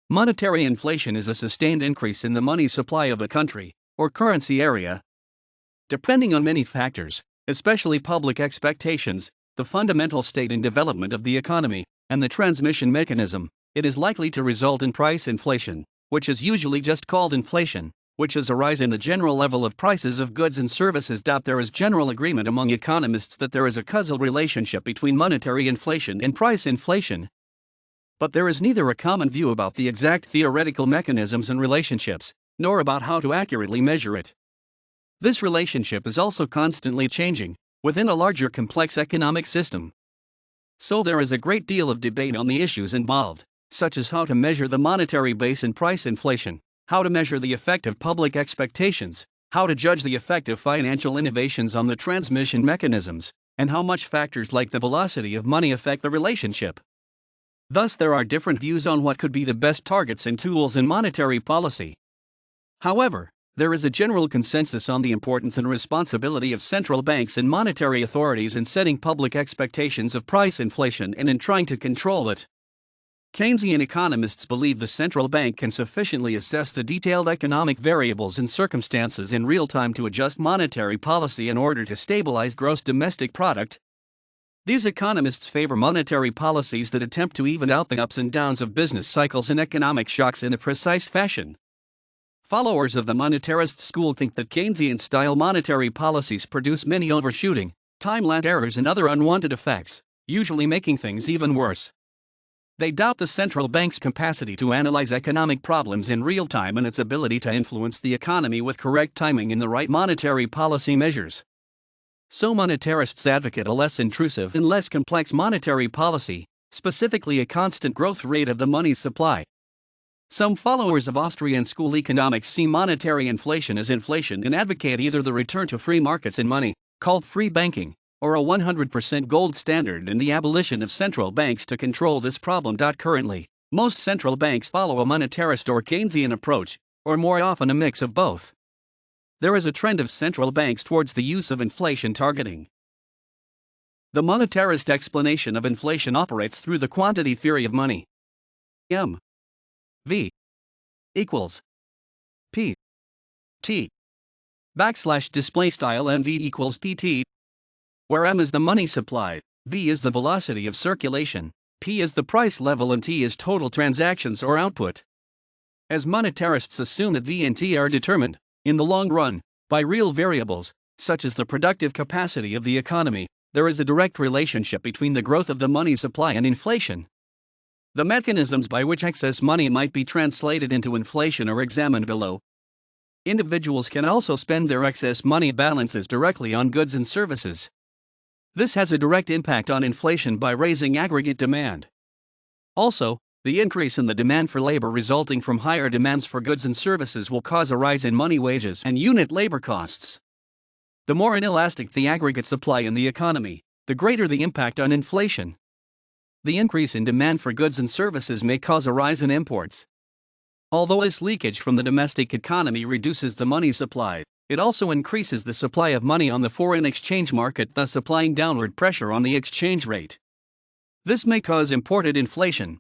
Monetary inflation is a sustained increase in the money supply of a country or currency area. Depending on many factors, especially public expectations, the fundamental state and development of the economy, and the transmission mechanism, it is likely to result in price inflation, which is usually just called inflation, which is a rise in the general level of prices of goods and services. There is general agreement among economists that there is a causal relationship between monetary inflation and price inflation. But there is neither a common view about the exact theoretical mechanisms and relationships, nor about how to accurately measure it. This relationship is also constantly changing within a larger complex economic system. So there is a great deal of debate on the issues involved, such as how to measure the monetary base in price inflation, how to measure the effect of public expectations, how to judge the effect of financial innovations on the transmission mechanisms, and how much factors like the velocity of money affect the relationship. Thus, there are different views on what could be the best targets and tools in monetary policy. However, there is a general consensus on the importance and responsibility of central banks and monetary authorities in setting public expectations of price inflation and in trying to control it. Keynesian economists believe the central bank can sufficiently assess the detailed economic variables and circumstances in real time to adjust monetary policy in order to stabilize gross domestic product. These economists favor monetary policies that attempt to even out the ups and downs of business cycles and economic shocks in a precise fashion. Followers of the monetarist school think that Keynesian-style monetary policies produce many overshooting, time-lag errors and other unwanted effects, usually making things even worse. They doubt the central bank's capacity to analyze economic problems in real time and its ability to influence the economy with correct timing in the right monetary policy measures. So monetarists advocate a less intrusive and less complex monetary policy, specifically a constant growth rate of the money supply. Some followers of Austrian school economics see monetary inflation as inflation and advocate either the return to free markets in money, called free banking, or a 100% gold standard and the abolition of central banks to control this problem. Currently, most central banks follow a monetarist or Keynesian approach, or more often a mix of both. There is a trend of central banks towards the use of inflation targeting. The monetarist explanation of inflation operates through the quantity theory of money. V equals P T \displaystyle MV equals PT, where M is the money supply, V is the velocity of circulation, P is the price level and T is total transactions or output. As monetarists assume that V and T are determined, in the long run, by real variables, such as the productive capacity of the economy, there is a direct relationship between the growth of the money supply and inflation. The mechanisms by which excess money might be translated into inflation are examined below. Individuals can also spend their excess money balances directly on goods and services. This has a direct impact on inflation by raising aggregate demand. Also, the increase in the demand for labor resulting from higher demands for goods and services will cause a rise in money wages and unit labor costs. The more inelastic the aggregate supply in the economy, the greater the impact on inflation. The increase in demand for goods and services may cause a rise in imports. Although this leakage from the domestic economy reduces the money supply, it also increases the supply of money on the foreign exchange market, thus applying downward pressure on the exchange rate. This may cause imported inflation.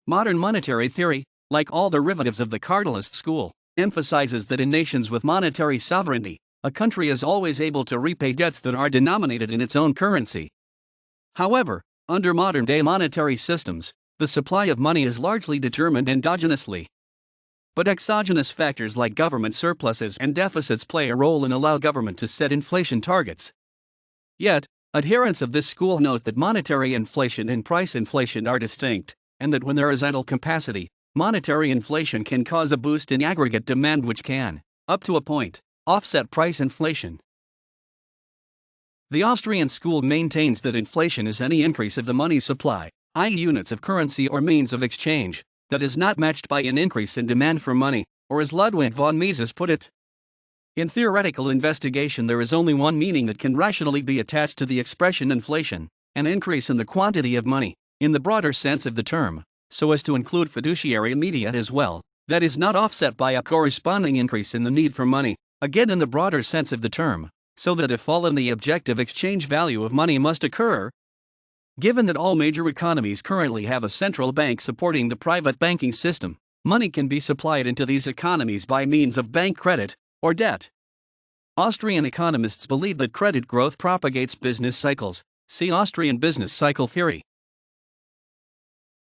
Modern monetary theory, like all derivatives of the cardinalist school, emphasizes that in nations with monetary sovereignty, a country is always able to repay debts that are denominated in its own currency. However, under modern-day monetary systems, the supply of money is largely determined endogenously. But exogenous factors like government surpluses and deficits play a role and allow government to set inflation targets. Yet, adherents of this school note that monetary inflation and price inflation are distinct, and that when there is idle capacity, monetary inflation can cause a boost in aggregate demand which can, up to a point, offset price inflation. The Austrian school maintains that inflation is any increase of the money supply, i.e. units of currency or means of exchange, that is not matched by an increase in demand for money, or as Ludwig von Mises put it. In theoretical investigation, there is only one meaning that can rationally be attached to the expression inflation, an increase in the quantity of money, in the broader sense of the term, so as to include fiduciary immediate as well, that is not offset by a corresponding increase in the need for money, again in the broader sense of the term, so that a fall in the objective exchange value of money must occur. Given that all major economies currently have a central bank supporting the private banking system, money can be supplied into these economies by means of bank credit or debt. Austrian economists believe that credit growth propagates business cycles. See Austrian business cycle theory.